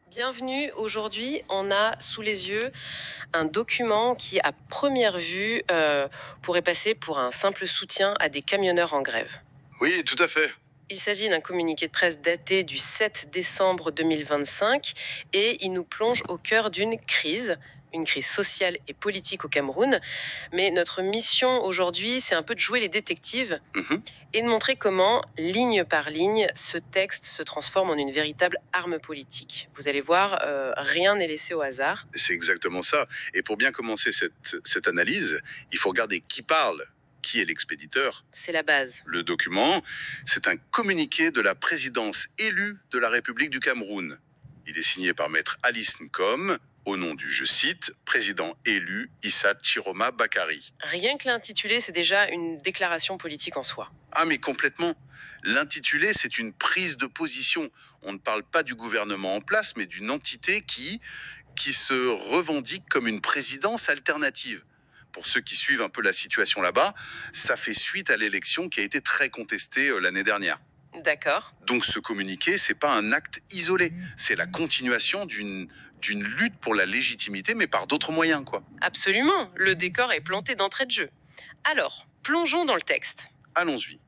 Bienvenue. Aujourd'hui, on a sous les yeux un document qui, à première vue, pourrait passer pour un simple soutien à des camionneurs en grève. Oui, tout à fait. Il s'agit d'un communiqué de presse daté du 7 décembre 2025 et il nous plonge au cœur d'une crise sociale et politique au Cameroun. Mais notre mission aujourd'hui, c'est un peu de jouer les détectives Mhm. et de montrer comment, ligne par ligne, ce texte se transforme en une véritable arme politique. Vous allez voir, rien n'est laissé au hasard. C'est exactement ça. Et pour bien commencer cette analyse, il faut regarder qui parle, qui est l'expéditeur. C'est la base. Le document, c'est un communiqué de la présidence élue de la République du Cameroun. Il est signé par maître Alice Nkom, au nom du, je cite, président élu Issa Chiroma Bakari. Rien que l'intitulé, c'est déjà une déclaration politique en soi. Ah mais complètement. L'intitulé, c'est une prise de position. On ne parle pas du gouvernement en place, mais d'une entité qui se revendique comme une présidence alternative. Pour ceux qui suivent un peu la situation là-bas, ça fait suite à l'élection qui a été très contestée l'année dernière. D'accord. Donc ce communiqué, c'est pas un acte isolé, c'est la continuation d'une lutte pour la légitimité, mais par d'autres moyens, quoi. Absolument. Le décor est planté d'entrée de jeu. Alors, plongeons dans le texte. Allons-y.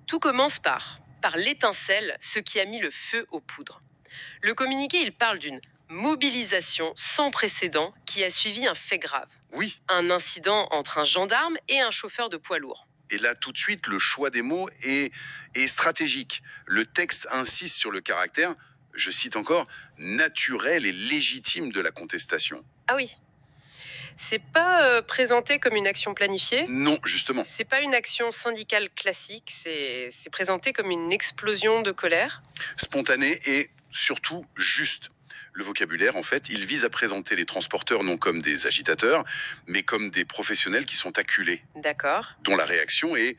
Tout commence par l'étincelle, ce qui a mis le feu aux poudres. Le communiqué, il parle d'une mobilisation sans précédent qui a suivi un fait grave. Oui. Un incident entre un gendarme et un chauffeur de poids lourd. Et là, tout de suite, le choix des mots est stratégique. Le texte insiste sur le caractère, je cite encore, naturel et légitime de la contestation. Ah oui. C'est pas présenté comme une action planifiée. Non, justement. C'est pas une action syndicale classique. C'est présenté comme une explosion de colère. Spontané et surtout juste. Le vocabulaire, en fait, il vise à présenter les transporteurs non comme des agitateurs, mais comme des professionnels qui sont acculés, D'accord. dont la réaction est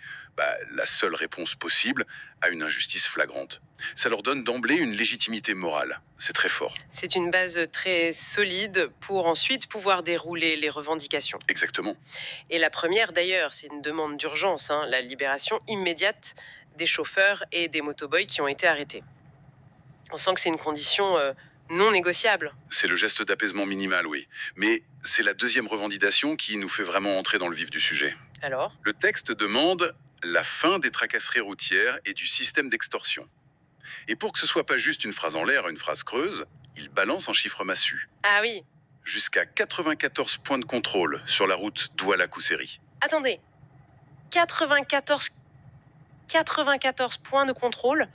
la seule réponse possible à une injustice flagrante. Ça leur donne d'emblée une légitimité morale. C'est très fort. C'est une base très solide pour ensuite pouvoir dérouler les revendications. Exactement. Et la première, d'ailleurs, c'est une demande d'urgence, la libération immédiate des chauffeurs et des motoboys qui ont été arrêtés. On sent que c'est une condition non négociable. C'est le geste d'apaisement minimal, oui. Mais c'est la deuxième revendication qui nous fait vraiment entrer dans le vif du sujet. Alors ? Le texte demande la fin des tracasseries routières et du système d'extorsion. Et pour que ce soit pas juste une phrase en l'air, une phrase creuse, il balance un chiffre massu. Ah oui. Jusqu'à 94 points de contrôle sur la route Douala-Kousséri. Attendez. 94 points de contrôle,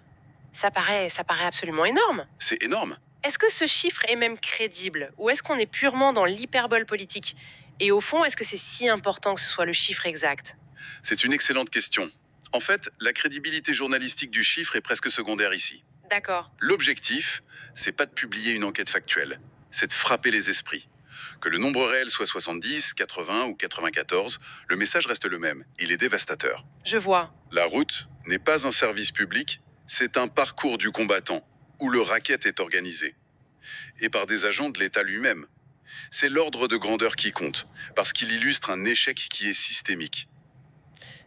ça paraît absolument énorme. C'est énorme. Est-ce que ce chiffre est même crédible ou est-ce qu'on est purement dans l'hyperbole politique? Et au fond, est-ce que c'est si important que ce soit le chiffre exact? C'est une excellente question. En fait, la crédibilité journalistique du chiffre est presque secondaire ici. D'accord. L'objectif, c'est pas de publier une enquête factuelle, c'est de frapper les esprits. Que le nombre réel soit 70, 80 ou 94, le message reste le même, il est dévastateur. Je vois. La route n'est pas un service public, c'est un parcours du combattant, où le racket est organisé. Et par des agents de l'État lui-même. C'est l'ordre de grandeur qui compte, parce qu'il illustre un échec qui est systémique.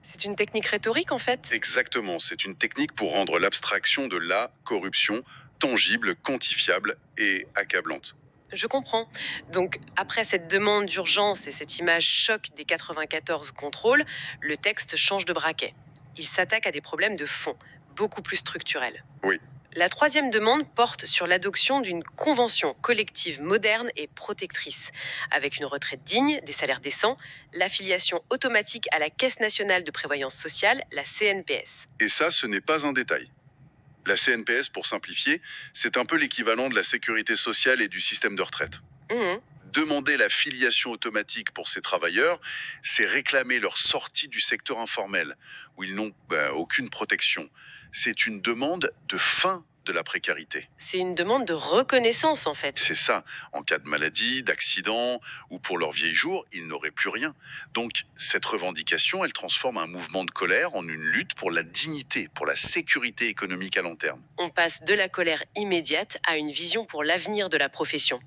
C'est une technique rhétorique en fait. Exactement, c'est une technique pour rendre l'abstraction de la corruption tangible, quantifiable et accablante. Je comprends. Donc, après cette demande d'urgence et cette image choc des 94 contrôles, le texte change de braquet. Il s'attaque à des problèmes de fond, beaucoup plus structurels. Oui. La troisième demande porte sur l'adoption d'une convention collective moderne et protectrice, avec une retraite digne, des salaires décents, l'affiliation automatique à la Caisse nationale de prévoyance sociale, la CNPS. Et ça, ce n'est pas un détail. La CNPS, pour simplifier, c'est un peu l'équivalent de la sécurité sociale et du système de retraite. Demander la filiation automatique pour ces travailleurs, c'est réclamer leur sortie du secteur informel, où ils n'ont aucune protection. C'est une demande de fin de la précarité. C'est une demande de reconnaissance en fait. C'est ça. En cas de maladie, d'accident ou pour leurs vieilles jours, ils n'auraient plus rien. Donc, cette revendication, elle transforme un mouvement de colère en une lutte pour la dignité, pour la sécurité économique à long terme. On passe de la colère immédiate à une vision pour l'avenir de la profession.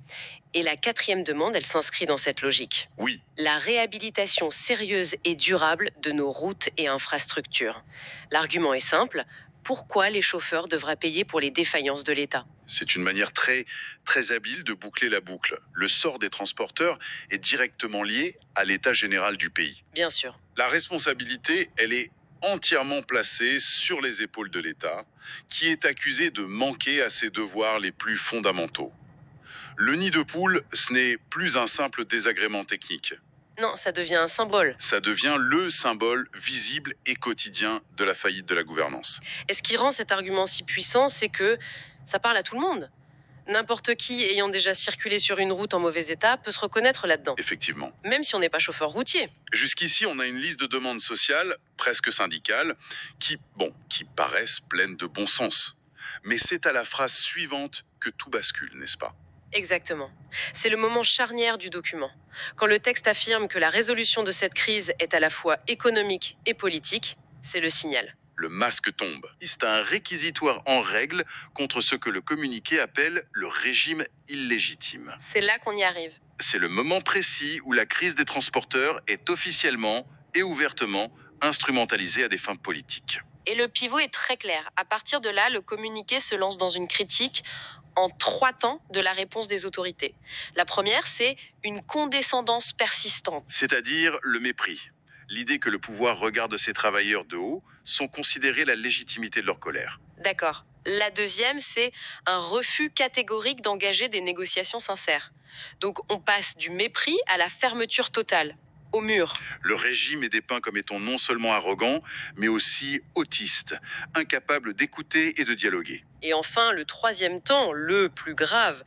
Et la quatrième demande, elle s'inscrit dans cette logique. Oui. La réhabilitation sérieuse et durable de nos routes et infrastructures. L'argument est simple. Pourquoi les chauffeurs devraient payer pour les défaillances de l'État? C'est une manière très, très habile de boucler la boucle. Le sort des transporteurs est directement lié à l'état général du pays. Bien sûr. La responsabilité, elle est entièrement placée sur les épaules de l'État, qui est accusé de manquer à ses devoirs les plus fondamentaux. Le nid de poule, ce n'est plus un simple désagrément technique. Non, ça devient un symbole. Ça devient le symbole visible et quotidien de la faillite de la gouvernance. Et ce qui rend cet argument si puissant, c'est que ça parle à tout le monde. N'importe qui ayant déjà circulé sur une route en mauvais état peut se reconnaître là-dedans. Effectivement. Même si on n'est pas chauffeur routier. Jusqu'ici, on a une liste de demandes sociales, presque syndicales, qui paraissent pleines de bon sens. Mais c'est à la phrase suivante que tout bascule, n'est-ce pas? Exactement. C'est le moment charnière du document. Quand le texte affirme que la résolution de cette crise est à la fois économique et politique, c'est le signal. Le masque tombe. C'est un réquisitoire en règle contre ce que le communiqué appelle le régime illégitime. C'est là qu'on y arrive. C'est le moment précis où la crise des transporteurs est officiellement et ouvertement instrumentalisée à des fins politiques. Et le pivot est très clair. À partir de là, le communiqué se lance dans une critique en 3 temps de la réponse des autorités. La première, c'est une condescendance persistante. C'est-à-dire le mépris. L'idée que le pouvoir regarde ces travailleurs de haut sans considérer la légitimité de leur colère. D'accord. La deuxième, c'est un refus catégorique d'engager des négociations sincères. Donc on passe du mépris à la fermeture totale, au mur. Le régime est dépeint comme étant non seulement arrogant, mais aussi autiste, incapable d'écouter et de dialoguer. Et enfin, le troisième temps, le plus grave,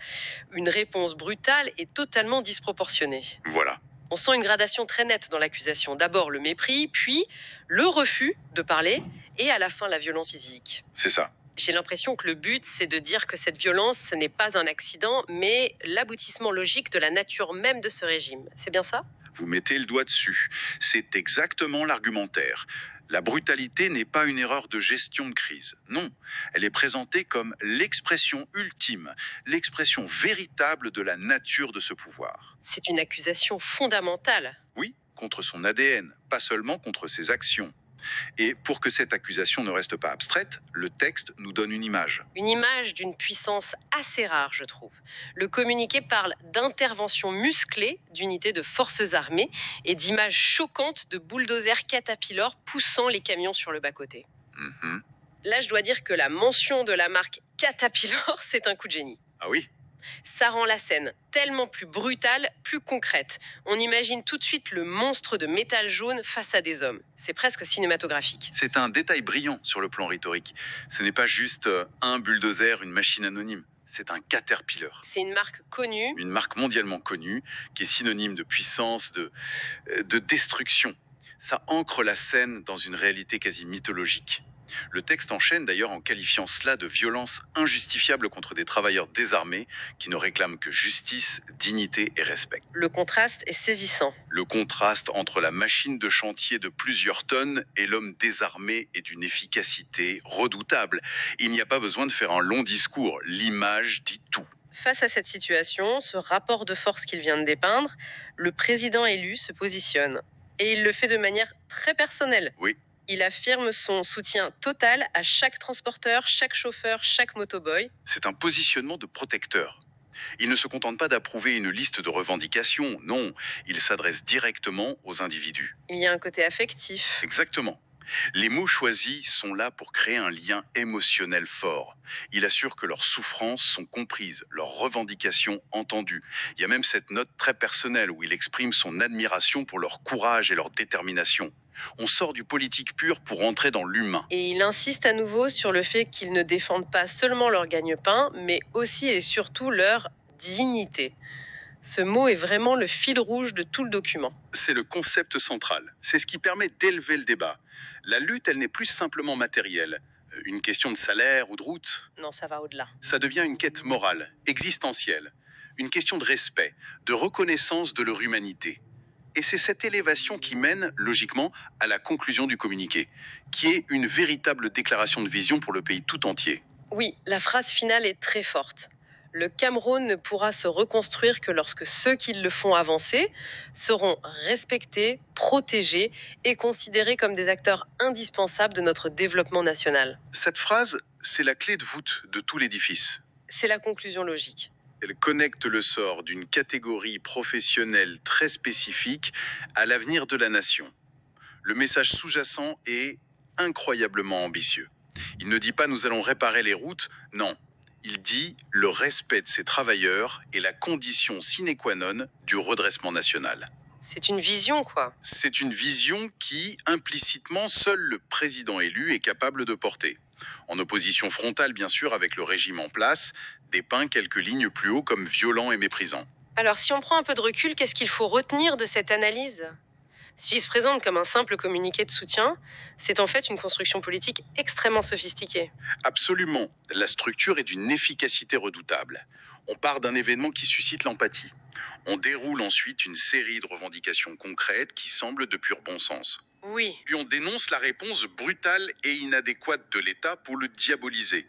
une réponse brutale et totalement disproportionnée. Voilà. On sent une gradation très nette dans l'accusation. D'abord le mépris, puis le refus de parler, et à la fin la violence physique. C'est ça. J'ai l'impression que le but, c'est de dire que cette violence, ce n'est pas un accident, mais l'aboutissement logique de la nature même de ce régime. C'est bien ça ? Vous mettez le doigt dessus. C'est exactement l'argumentaire. La brutalité n'est pas une erreur de gestion de crise. Non, elle est présentée comme l'expression ultime, l'expression véritable de la nature de ce pouvoir. C'est une accusation fondamentale. Oui, contre son ADN, pas seulement contre ses actions. Et pour que cette accusation ne reste pas abstraite, le texte nous donne une image. Une image d'une puissance assez rare, je trouve. Le communiqué parle d'interventions musclées d'unités de forces armées et d'images choquantes de bulldozers Caterpillar poussant les camions sur le bas-côté. Là, je dois dire que la mention de la marque Caterpillar, c'est un coup de génie. Ah oui ? Ça rend la scène tellement plus brutale, plus concrète. On imagine tout de suite le monstre de métal jaune face à des hommes. C'est presque cinématographique. C'est un détail brillant sur le plan rhétorique. Ce n'est pas juste un bulldozer, une machine anonyme. C'est un Caterpillar. C'est une marque connue. Une marque mondialement connue, qui est synonyme de puissance, de destruction. Ça ancre la scène dans une réalité quasi mythologique. Le texte enchaîne d'ailleurs en qualifiant cela de violence injustifiable contre des travailleurs désarmés qui ne réclament que justice, dignité et respect. Le contraste est saisissant. Le contraste entre la machine de chantier de plusieurs tonnes et l'homme désarmé est d'une efficacité redoutable. Il n'y a pas besoin de faire un long discours, l'image dit tout. Face à cette situation, ce rapport de force qu'il vient de dépeindre, le président élu se positionne. Et il le fait de manière très personnelle. Oui. Il affirme son soutien total à chaque transporteur, chaque chauffeur, chaque motoboy. C'est un positionnement de protecteur. Il ne se contente pas d'approuver une liste de revendications, non, il s'adresse directement aux individus. Il y a un côté affectif. Exactement. Les mots choisis sont là pour créer un lien émotionnel fort. Il assure que leurs souffrances sont comprises, leurs revendications entendues. Il y a même cette note très personnelle où il exprime son admiration pour leur courage et leur détermination. On sort du politique pur pour entrer dans l'humain. Et il insiste à nouveau sur le fait qu'ils ne défendent pas seulement leur gagne-pain, mais aussi et surtout leur dignité. Ce mot est vraiment le fil rouge de tout le document. C'est le concept central. C'est ce qui permet d'élever le débat. La lutte, elle n'est plus simplement matérielle. Une question de salaire ou de route. Non, ça va au-delà. Ça devient une quête morale, existentielle. Une question de respect, de reconnaissance de leur humanité. Et c'est cette élévation qui mène, logiquement, à la conclusion du communiqué, qui est une véritable déclaration de vision pour le pays tout entier. Oui, la phrase finale est très forte. Le Cameroun ne pourra se reconstruire que lorsque ceux qui le font avancer seront respectés, protégés et considérés comme des acteurs indispensables de notre développement national. Cette phrase, c'est la clé de voûte de tout l'édifice. C'est la conclusion logique. Elle connecte le sort d'une catégorie professionnelle très spécifique à l'avenir de la nation. Le message sous-jacent est incroyablement ambitieux. Il ne dit pas nous allons réparer les routes, non. Il dit le respect de ces travailleurs est la condition sine qua non du redressement national. C'est une vision, quoi. C'est une vision qui, implicitement, seul le président élu est capable de porter. En opposition frontale, bien sûr, avec le régime en place, dépeint quelques lignes plus haut comme violent et méprisant. Alors, si on prend un peu de recul, qu'est-ce qu'il faut retenir de cette analyse ? S'il se présente comme un simple communiqué de soutien, c'est en fait une construction politique extrêmement sophistiquée. Absolument. La structure est d'une efficacité redoutable. On part d'un événement qui suscite l'empathie. On déroule ensuite une série de revendications concrètes qui semblent de pur bon sens. Oui. Puis on dénonce la réponse brutale et inadéquate de l'État pour le diaboliser.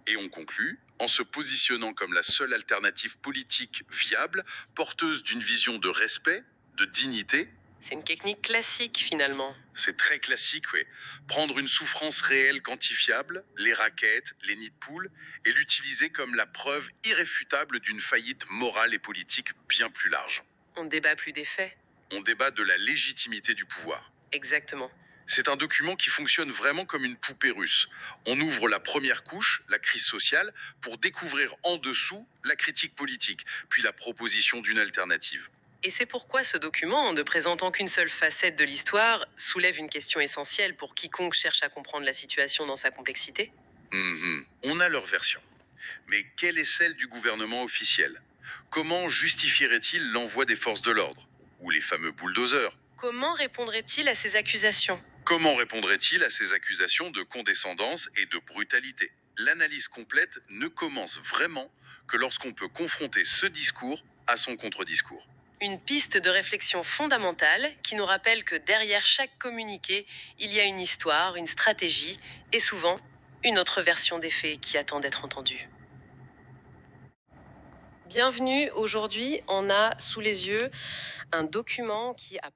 Et on conclut en se positionnant comme la seule alternative politique viable, porteuse d'une vision de respect, de dignité. C'est une technique classique, finalement. C'est très classique, oui. Prendre une souffrance réelle quantifiable, les raquettes, les nids de poules, et l'utiliser comme la preuve irréfutable d'une faillite morale et politique bien plus large. On débat plus des faits. On débat de la légitimité du pouvoir. Exactement. C'est un document qui fonctionne vraiment comme une poupée russe. On ouvre la première couche, la crise sociale, pour découvrir en dessous la critique politique, puis la proposition d'une alternative. Et c'est pourquoi ce document, en ne présentant qu'une seule facette de l'histoire, soulève une question essentielle pour quiconque cherche à comprendre la situation dans sa complexité. On a leur version. Mais quelle est celle du gouvernement officiel ? Comment justifierait-il l'envoi des forces de l'ordre ? Ou les fameux bulldozers ? Comment répondrait-il à ces accusations ? Comment répondrait-il à ces accusations de condescendance et de brutalité ? L'analyse complète ne commence vraiment que lorsqu'on peut confronter ce discours à son contre-discours. Une piste de réflexion fondamentale qui nous rappelle que derrière chaque communiqué, il y a une histoire, une stratégie et souvent une autre version des faits qui attend d'être entendue. Bienvenue, aujourd'hui on a sous les yeux un document qui a